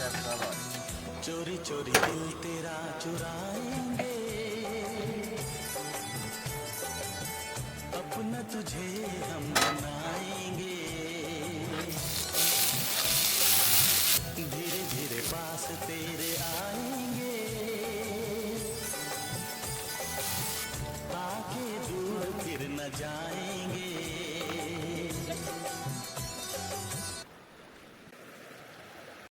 चोरी चोरी दिल तेरा चुराएंगे, अपना तुझे हम बनाएंगे। धीरे धीरे पास तेरे आएंगे, आके दूर फिर न जाएंगे।